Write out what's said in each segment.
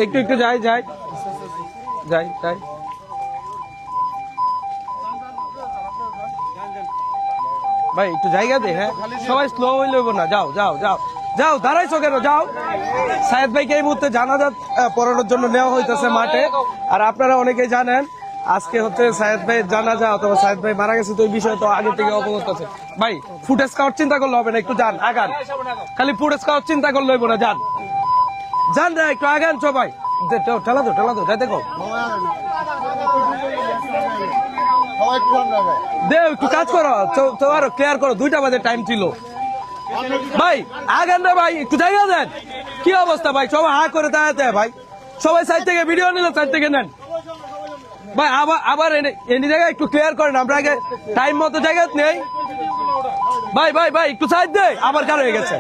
একটু একটু যাই যাই যাই যাই ভাই একটু জায়গা দে। হ্যাঁ সবাই স্লো হইলে হইব না। যাও যাও যাও যাও দাঁড়াইছো কেন? যাও। সায়েদ ভাইকে এই মুহূর্তে জানাজা পড়ানোর জন্য নেওয়া হইতেছে মাঠে। আর আপনারা অনেকেই জানেন আজকে হচ্ছে সায়েদ ভাইয়ের জানাজা অথবা সায়েদ ভাই মারা গেছে, তো এই বিষয়ে তো আগে থেকে অবগত আছে। ভাই ফুটেজ খাওয়ার চিন্তা করলে হবে না, একটু যান আগান। খালি ফুটেজ খাওয়ার চিন্তা করলে হইব না, যান যান রে একটু আগান সবাই। ঠেলা দো যাই দেখো দে একটু কাজ করো, তোমার ক্লিয়ার করো। 2টা বাজে টাইম ছিল ভাই। আগান রে ভাই, একটু জায়গা দেন। কি অবস্থা ভাই, সবাই হা করে দাঁড়াতে ভাই। সবাই সাইড থেকে ভিডিও নিল, সাইড থেকে নেন ভাই। আবার এনি জায়গায় একটু ক্লিয়ার করেন, আমরা আগে টাইম মতো জায়গা নেই ভাই। ভাই ভাই একটু সাইড দে, আবার কার হয়ে গেছে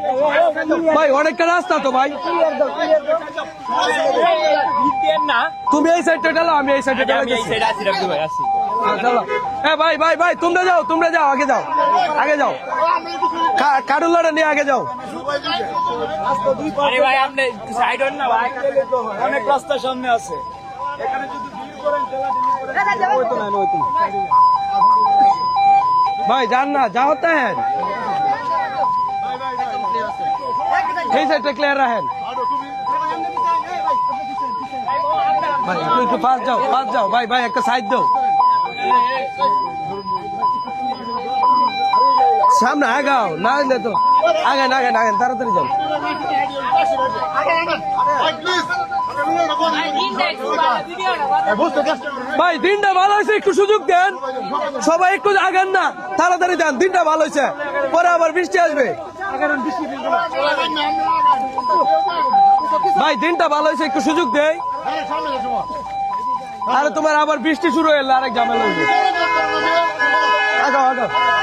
ভাই? অনেকটা রাস্তা তো ভাই। তুমি এই সাইডটা ঢালো, আমি এই সাইডটা ঢালো। চলো ভাই ভাই ভাই তোমরা যাও আগে যাও কাটুলাটা নিয়ে আগে যাও। অনেক রাস্তা সামনে আছে। ভাই যান না, যাও তাহেন এই সাইডটা ক্লিয়ার রাখেন ভাই। একটু ফাস্ট যাও ভাই। ভাই একটা সাইড দাও, সামনে আগাও। না তো আগান তাড়াতাড়ি যাও ভাই। দিনটা ভালো হয়েছে, একটু সুযোগ দেন সবাই, একটু আগান না, তাড়াতাড়ি দেন। দিনটা ভালো হয়েছে, পরে আবার বৃষ্টি আসবে ভাই। দিনটা ভালো হয়েছে, একটু সুযোগ দেয়। আরে তোমার আবার বৃষ্টি শুরু হয়ে আরেক ঝামেলা হইবে। আগাও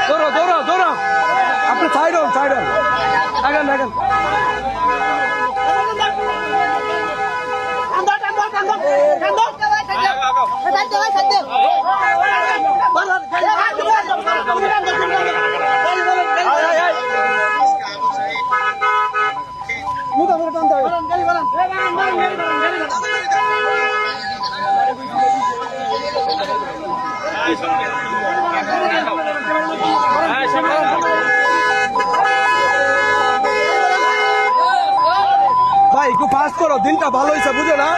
দৌড়ো আপনি সাইড হন আগান ভাই একটু ফাস্ট করো, দিনটা ভালো হয়েছে বুঝে না।